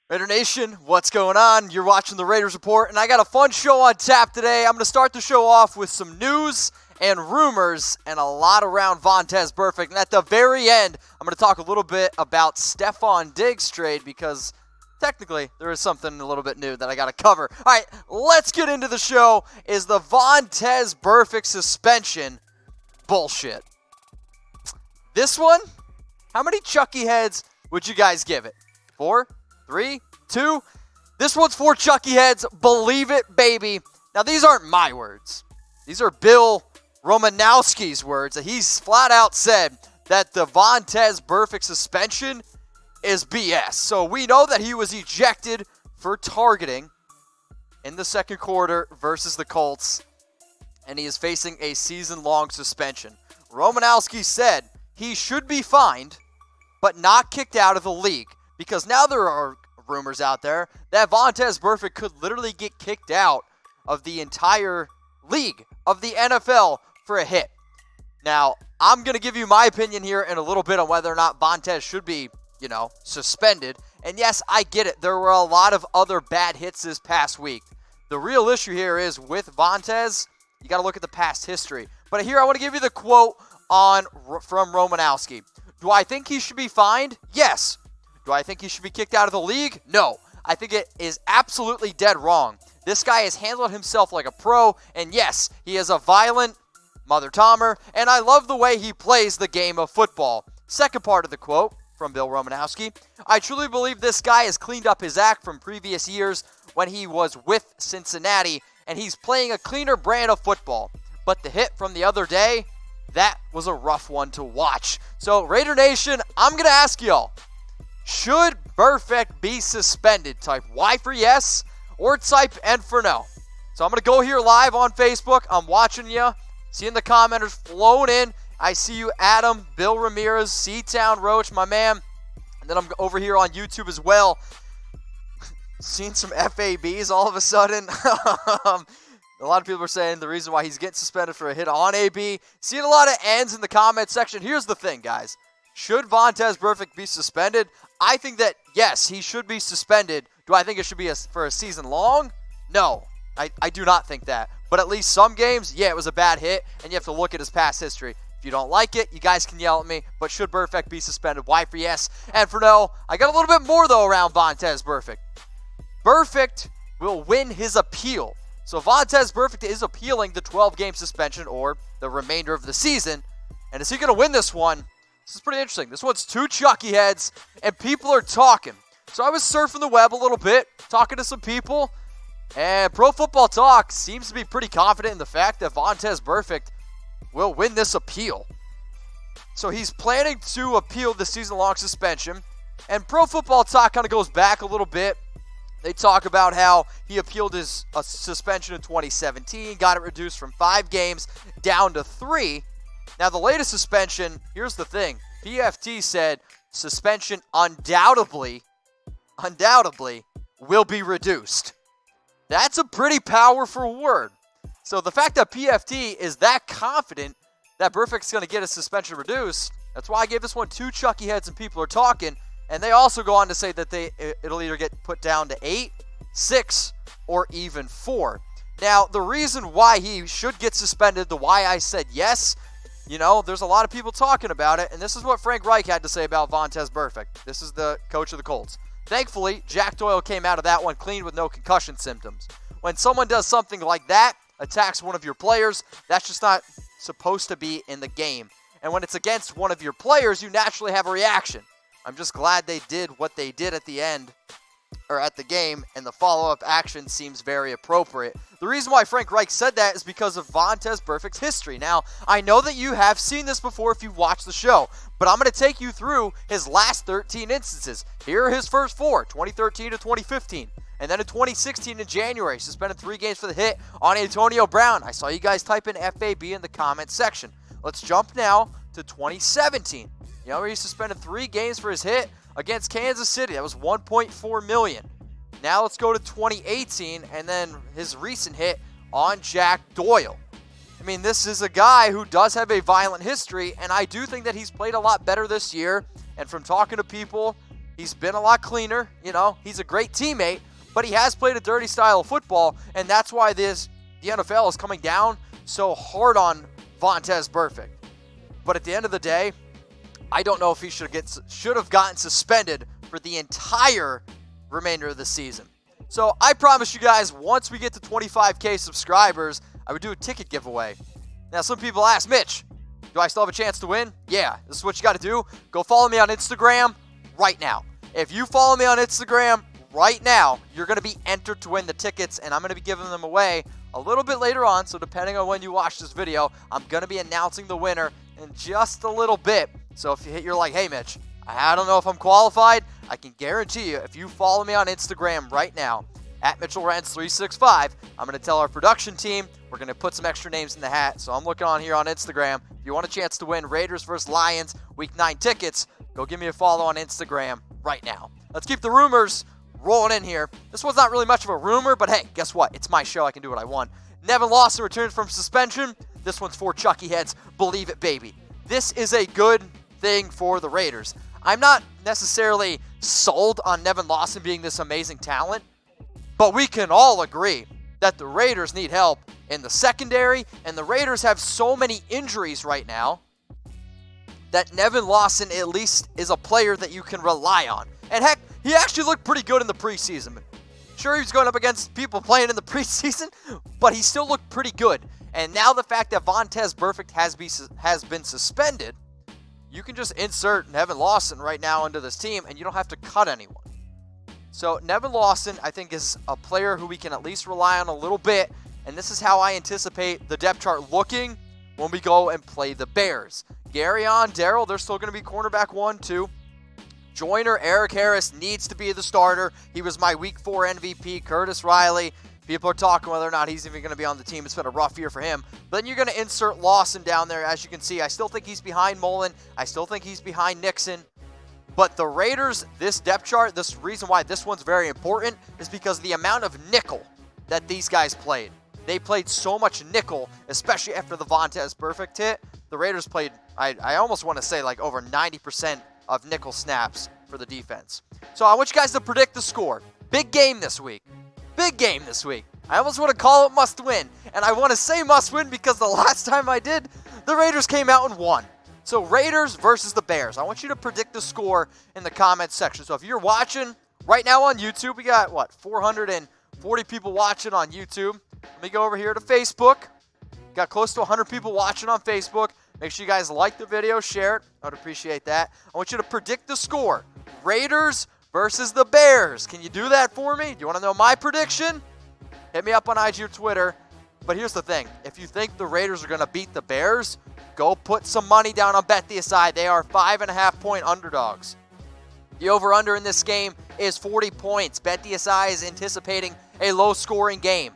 Raider Nation, what's going on? You're watching the Raiders Report, and I got a fun show on tap today. I'm going to start the show off with some news and rumors and a lot around Vontaze Burfict. And at the very end, I'm going to talk a little bit about Stefon Diggs trade because technically there is something a little bit new that I got to cover. All right, let's get into the show. Is the Vontaze Burfict suspension bullshit? This one, how many Chucky heads would you guys give it? 4? 3, 2. This one's for Chucky heads. Believe it, baby. Now, these aren't my words. These are Bill Romanowski's words. That he's flat out said that the Vontaze Burfict suspension is BS. So we know that he was ejected for targeting in the second quarter versus the Colts, and he is facing a season-long suspension. Romanowski said he should be fined, but not kicked out of the league. Because now there are rumors out there that Vontaze Burfict could literally get kicked out of the entire league, of the NFL, for a hit. Now, I'm going to give you my opinion here in a little bit on whether or not Vontaze should be, suspended. And yes, I get it. There were a lot of other bad hits this past week. The real issue here is with Vontaze, you got to look at the past history. But here I want to give you the quote from Romanowski. Do I think he should be fined? Yes. Do I think he should be kicked out of the league? No. I think it is absolutely dead wrong. This guy has handled himself like a pro, and yes, he is a violent mother-tommer, and I love the way he plays the game of football. Second part of the quote from Bill Romanowski. I truly believe this guy has cleaned up his act from previous years when he was with Cincinnati, and he's playing a cleaner brand of football. But the hit from the other day, that was a rough one to watch. So, Raider Nation, I'm going to ask y'all, should Burfict be suspended? Type Y for yes or type N for no. So I'm going to go here live on Facebook. I'm watching you. Seeing the commenters flowing in. I see you, Adam, Bill Ramirez, C-Town Roach, my man. And then I'm over here on YouTube as well. Seeing some FABs all of a sudden. A lot of people are saying the reason why he's getting suspended for a hit on AB. Seeing a lot of N's in the comment section. Here's the thing, guys. Should Vontaze Burfict be suspended? I think that, yes, he should be suspended. Do I think it should be for a season long? No, I do not think that. But at least some games, yeah, it was a bad hit, and you have to look at his past history. If you don't like it, you guys can yell at me, but should Burfict be suspended? Y for yes and for no. I got a little bit more, though, around Vontaze Burfict. Burfict will win his appeal. So Vontaze Burfict is appealing the 12-game suspension or the remainder of the season. And is he going to win this one? This is pretty interesting. This one's two Chucky heads, and people are talking. So I was surfing the web a little bit, talking to some people, and Pro Football Talk seems to be pretty confident in the fact that Vontaze Burfict will win this appeal. So he's planning to appeal the season-long suspension, and Pro Football Talk kind of goes back a little bit. They talk about how he appealed his suspension in 2017, got it reduced from 5 games down to 3. Now, the latest suspension, here's the thing. PFT said suspension undoubtedly will be reduced. That's a pretty powerful word. So the fact that PFT is that confident that Burfict's going to get his suspension reduced, that's why I gave this one 2 Chucky heads and people are talking. And they also go on to say that it'll either get put down to 8, 6, or even 4. Now, the reason why he should get suspended, the why I said yes, there's a lot of people talking about it, and this is what Frank Reich had to say about Vontaze Burfict. This is the coach of the Colts. Thankfully, Jack Doyle came out of that one clean with no concussion symptoms. When someone does something like that, attacks one of your players, that's just not supposed to be in the game. And when it's against one of your players, you naturally have a reaction. I'm just glad they did what they did at the end, or at the game, and the follow-up action seems very appropriate. The reason why Frank Reich said that is because of Vontaze Burfict's history. Now, I know that you have seen this before if you've watched the show, but I'm going to take you through his last 13 instances. Here are his first 4, 2013 to 2015. And then in 2016 in January, suspended 3 games for the hit on Antonio Brown. I saw you guys type in FAB in the comment section. Let's jump now to 2017. Where he suspended 3 games for his hit against Kansas City. That was $1.4 million. Now let's go to 2018 and then his recent hit on Jack Doyle. I mean, this is a guy who does have a violent history, and I do think that he's played a lot better this year. And from talking to people, He's been a lot cleaner. You know, he's a great teammate, but he has played a dirty style of football, and that's why the NFL is coming down so hard on Vontaze Burfict. But at the end of the day, I don't know if he should have gotten suspended for the entire remainder of the season. So I promise you guys, once we get to 25K subscribers, I would do a ticket giveaway. Now, some people ask, Mitch, do I still have a chance to win? Yeah, this is what you got to do. Go follow me on Instagram right now. If you follow me on Instagram right now, you're going to be entered to win the tickets, and I'm going to be giving them away a little bit later on. So depending on when you watch this video, I'm going to be announcing the winner in just a little bit. So if you're like, hey, Mitch, I don't know if I'm qualified, I can guarantee you, if you follow me on Instagram right now, at Mitchell Renz 365, I'm going to tell our production team we're going to put some extra names in the hat. So I'm looking on here on Instagram. If you want a chance to win Raiders vs. Lions Week 9 tickets, go give me a follow on Instagram right now. Let's keep the rumors rolling in here. This one's not really much of a rumor, but hey, guess what? It's my show. I can do what I want. Nevin Lawson returns from suspension. This one's for Chucky heads. Believe it, baby. This is a good thing for the Raiders. I'm not necessarily sold on Nevin Lawson being this amazing talent, but we can all agree that the Raiders need help in the secondary, and the Raiders have so many injuries right now that Nevin Lawson at least is a player that you can rely on. And heck, he actually looked pretty good in the preseason. Sure, he was going up against people playing in the preseason, but he still looked pretty good. And now the fact that Vontaze Burfict has been suspended, you can just insert Nevin Lawson right now into this team, and you don't have to cut anyone. So Nevin Lawson, I think, is a player who we can at least rely on a little bit, and this is how I anticipate the depth chart looking when we go and play the Bears. Garyon, Darrell, they're still going to be cornerback 1, 2. Joyner, Eric Harris needs to be the starter. He was my Week 4 MVP. Curtis Riley, people are talking whether or not he's even going to be on the team. It's been a rough year for him. But then you're going to insert Lawson down there. As you can see, I still think he's behind Mullen. I still think he's behind Nixon. But the Raiders, this depth chart, this reason why this one's very important is because of the amount of nickel that these guys played. They played so much nickel, especially after the Vontaze Burfict hit. The Raiders played, I almost want to say, like over 90% of nickel snaps for the defense. So I want you guys to predict the score. Big game this week. Big game this week. I almost want to call it must win. And I want to say must win because the last time I did, the Raiders came out and won. So Raiders versus the Bears. I want you to predict the score in the comments section. So if you're watching right now on YouTube, we got, 440 people watching on YouTube. Let me go over here to Facebook. Got close to 100 people watching on Facebook. Make sure you guys like the video, share it. I would appreciate that. I want you to predict the score. Raiders versus the Bears. Can you do that for me? Do you want to know my prediction? Hit me up on IG or Twitter. But here's the thing. If you think the Raiders are going to beat the Bears, go put some money down on BetDSI. They are 5.5-point underdogs. The over-under in this game is 40 points. BetDSI is anticipating a low-scoring game.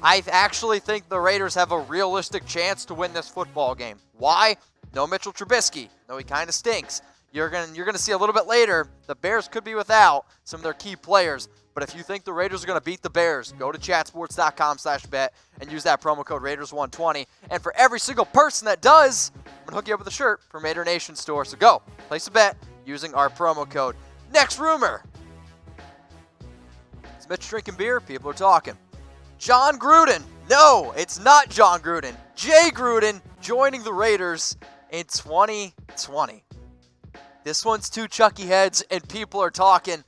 I actually think the Raiders have a realistic chance to win this football game. Why? No Mitchell Trubisky. No, he kind of stinks. You're gonna see a little bit later, the Bears could be without some of their key players. But if you think the Raiders are going to beat the Bears, go to chatsports.com/bet and use that promo code Raiders120. And for every single person that does, I'm going to hook you up with a shirt from Raider Nation store. So go, place a bet using our promo code. Next rumor. Is Mitch drinking beer? People are talking. Jon Gruden. No, it's not Jon Gruden. Jay Gruden joining the Raiders in 2020. This one's two Chucky heads, and people are talking.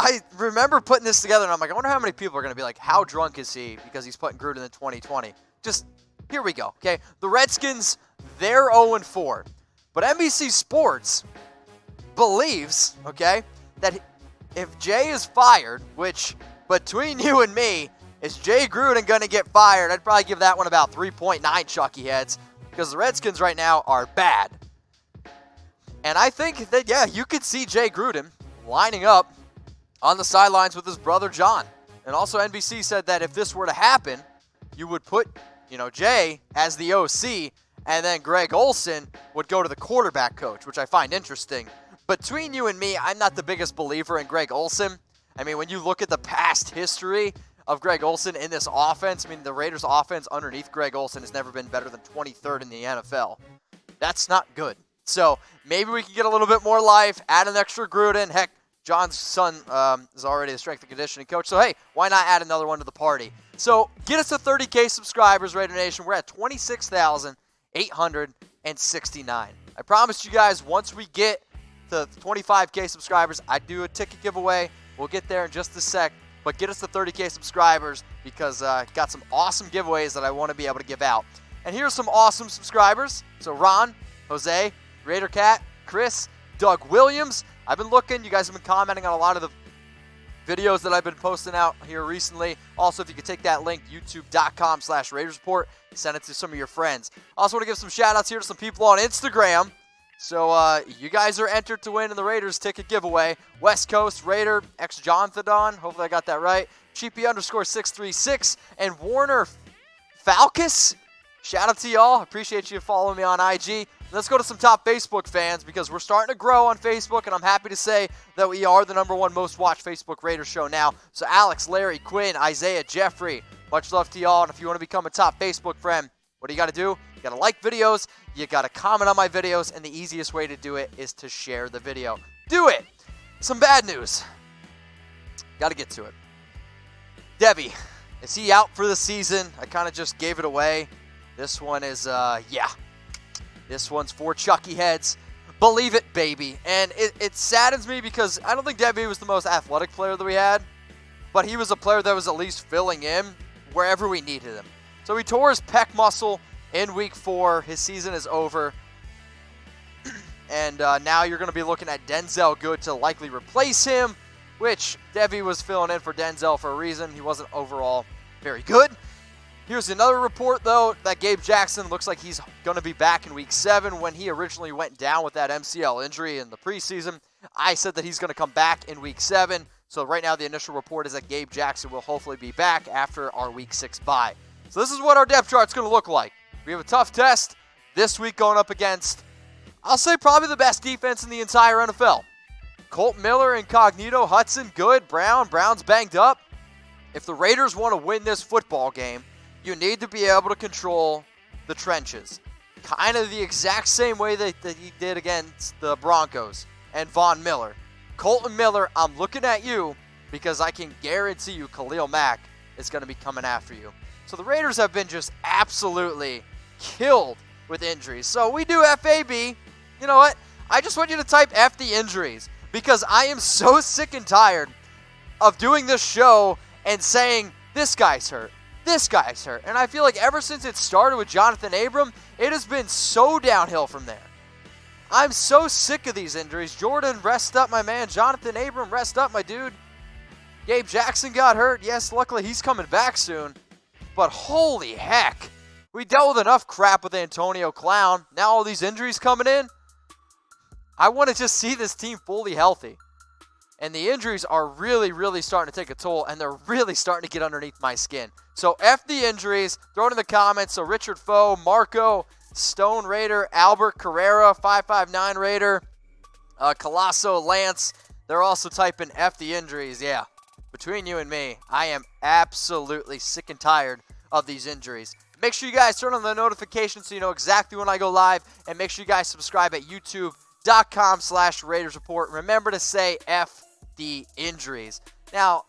I remember putting this together, and I'm like, I wonder how many people are going to be like, how drunk is he because he's putting Gruden in 2020? Just, here we go, okay? The Redskins, they're 0-4. But NBC Sports believes, okay, that if Jay is fired, which between you and me, is Jay Gruden going to get fired? I'd probably give that one about 3.9 Chucky heads because the Redskins right now are bad. And I think that, yeah, you could see Jay Gruden lining up on the sidelines with his brother John. And also NBC said that if this were to happen, you would put, Jay as the OC, and then Greg Olsen would go to the quarterback coach, which I find interesting. Between you and me, I'm not the biggest believer in Greg Olsen. I mean, when you look at the past history of Greg Olsen in this offense, I mean, the Raiders' offense underneath Greg Olsen has never been better than 23rd in the NFL. That's not good. So maybe we can get a little bit more life, add an extra Gruden. Heck, John's son is already a strength and conditioning coach. So, hey, why not add another one to the party? So, get us to 30K subscribers, Raider Nation. We're at 26,869. I promised you guys once we get to 25K subscribers, I'd do a ticket giveaway. We'll get there in just a sec. But get us to 30K subscribers because got some awesome giveaways that I want to be able to give out. And here's some awesome subscribers. So Ron, Jose, Raider Cat, Chris, Doug Williams. I've been looking. You guys have been commenting on a lot of the videos that I've been posting out here recently. Also, if you could take that link, youtube.com/Raiders Report, send it to some of your friends. I also want to give some shout outs here to some people on Instagram. So you guys are entered to win in the Raiders ticket giveaway. West Coast Raider X Jonthadon, hopefully I got that right. Cheapy_636 and Warner Falcus. Shout out to y'all. Appreciate you following me on IG. Let's go to some top Facebook fans because we're starting to grow on Facebook, and I'm happy to say that we are the #1 most watched Facebook Raiders show now. So Alex, Larry, Quinn, Isaiah, Jeffrey, much love to y'all. And if you want to become a top Facebook friend, what do you got to do? You got to like videos, you got to comment on my videos, and the easiest way to do it is to share the video. Do it! Some bad news. Got to get to it. Debbie, is he out for the season? I kind of just gave it away. This one is, This one's for Chucky heads. Believe it, baby. And it saddens me because I don't think Debbie was the most athletic player that we had, but he was a player that was at least filling in wherever we needed him. So he tore his pec muscle in week 4. His season is over. And now you're going to be looking at Denzel Good to likely replace him, which Debbie was filling in for Denzel for a reason. He wasn't overall very good. Here's another report, though, that Gabe Jackson looks like he's going to be back in week 7 when he originally went down with that MCL injury in the preseason. I said that he's going to come back in week 7. So right now the initial report is that Gabe Jackson will hopefully be back after our week 6 bye. So this is what our depth chart's going to look like. We have a tough test this week going up against, I'll say, probably the best defense in the entire NFL. Colt Miller, Incognito, Hudson, Good, Brown's banged up. If the Raiders want to win this football game, you need to be able to control the trenches. Kind of the exact same way that he did against the Broncos and Von Miller. Colton Miller, I'm looking at you because I can guarantee you Khalil Mack is going to be coming after you. So the Raiders have been just absolutely killed with injuries. So we do FAB. You know what? I just want you to type F the injuries because I am so sick and tired of doing this show and saying, this guy's hurt. This guy's hurt. And I feel like ever since it started with Jonathan Abram, it has been so downhill from there. I'm so sick of these injuries. Jordan, rest up, my man. Jonathan Abram, rest up, my dude. Gabe Jackson got hurt. Yes, luckily he's coming back soon. But holy heck. We dealt with enough crap with Antonio Clown. Now all these injuries coming in. I want to just see this team fully healthy. And the injuries are really, really starting to take a toll, and they're really starting to get underneath my skin. So F the injuries. Throw it in the comments. So Richard Foe, Marco, Stone Raider, Albert Carrera, 559 Raider, Colosso, Lance. They're also typing F the injuries. Yeah, between you and me, I am absolutely sick and tired of these injuries. Make sure you guys turn on the notifications so you know exactly when I go live. And make sure you guys subscribe at youtube.com/Raiders Report. Remember to say F the injuries. Now,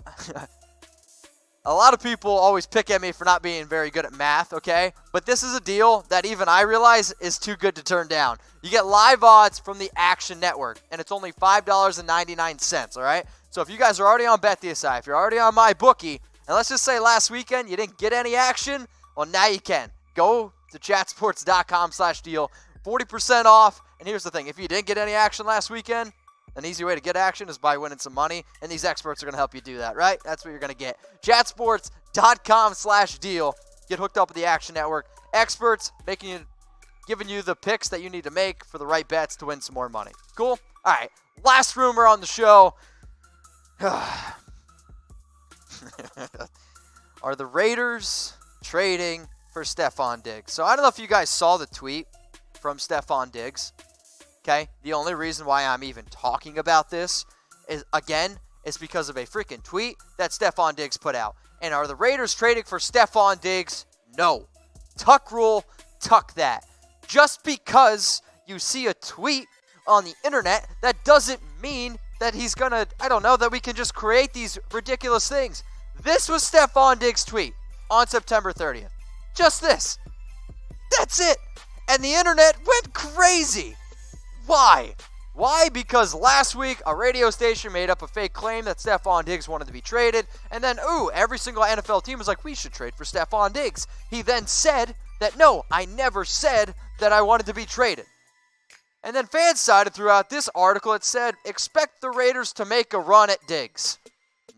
a lot of people always pick at me for not being very good at math, okay? But this is a deal that even I realize is too good to turn down. You get live odds from the Action Network, and it's only $5.99, all right? So if you guys are already on BetDSI, if you're already on MyBookie, and let's just say last weekend you didn't get any action, well, now you can. Go to chatsports.com/deal, 40% off. And here's the thing, if you didn't get any action last weekend, an easy way to get action is by winning some money, and these experts are going to help you do that, right? That's what you're going to get. Chatsports.com/deal. Get hooked up with the Action Network. Experts giving you the picks that you need to make for the right bets to win some more money. Cool? All right, last rumor on the show. Are the Raiders trading for Stefon Diggs? So I don't know if you guys saw the tweet from Stefon Diggs. Okay, the only reason why I'm even talking about this is because of a freaking tweet that Stefon Diggs put out. And are the Raiders trading for Stefon Diggs? No. Tuck rule, tuck that. Just because you see a tweet on the internet, that doesn't mean that he's gonna, I don't know, that we can just create these ridiculous things. This was Stefon Diggs' tweet on September 30th. Just this. That's it. And the internet went crazy. Why? Why? Because last week a radio station made up a fake claim that Stefon Diggs wanted to be traded, and then, every single NFL team was like, we should trade for Stefon Diggs. He then said that, no, I never said that I wanted to be traded. And then fans cited throughout this article, it said, expect the Raiders to make a run at Diggs.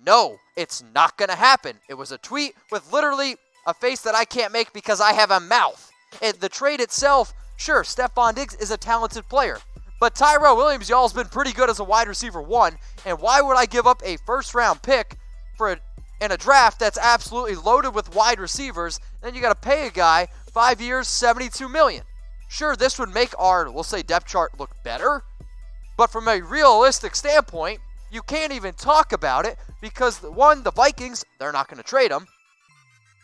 No, it's not going to happen. It was a tweet with literally a face that I can't make because I have a mouth. The trade itself, sure, Stefon Diggs is a talented player. But Trent Williams, y'all's been pretty good as a wide receiver 1. And why would I give up a first-round pick in a draft that's absolutely loaded with wide receivers? Then you got to pay a guy 5 years, $72 million. Sure, this would make our, we'll say, depth chart look better. But from a realistic standpoint, you can't even talk about it because, 1, the Vikings, they're not going to trade him.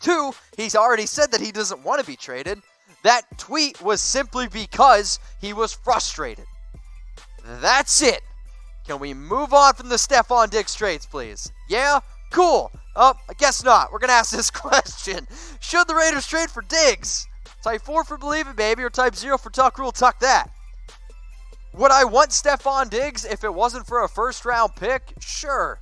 2, he's already said that he doesn't want to be traded. That tweet was simply because he was frustrated. That's it. Can we move on from the Stefon Diggs trades, please? Yeah? Cool. I guess not. We're going to ask this question. Should the Raiders trade for Diggs? Type 4 for believe it, baby, or type 0 for tuck rule, tuck that. Would I want Stefon Diggs if it wasn't for a first-round pick? Sure.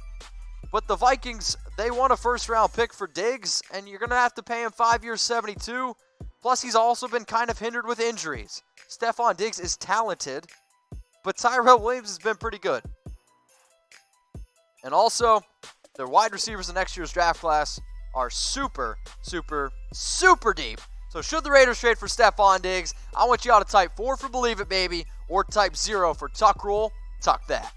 But the Vikings, they want a first-round pick for Diggs, and you're going to have to pay him 5 years, $72. Plus, he's also been kind of hindered with injuries. Stefon Diggs is talented, but Trent Williams has been pretty good. And also, their wide receivers in next year's draft class are super, super, super deep. So should the Raiders trade for Stefon Diggs, I want y'all to type 4 for believe it, baby, or type 0 for tuck rule, tuck that.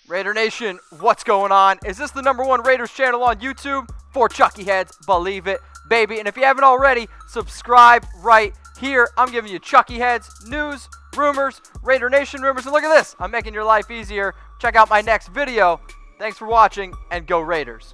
Raider Nation, what's going on? Is this the #1 Raiders channel on YouTube? For Chucky Heads, believe it, baby. And if you haven't already, subscribe right here. I'm giving you Chucky Heads, news, rumors, Raider Nation rumors. And look at this, I'm making your life easier. Check out my next video. Thanks for watching, and go Raiders.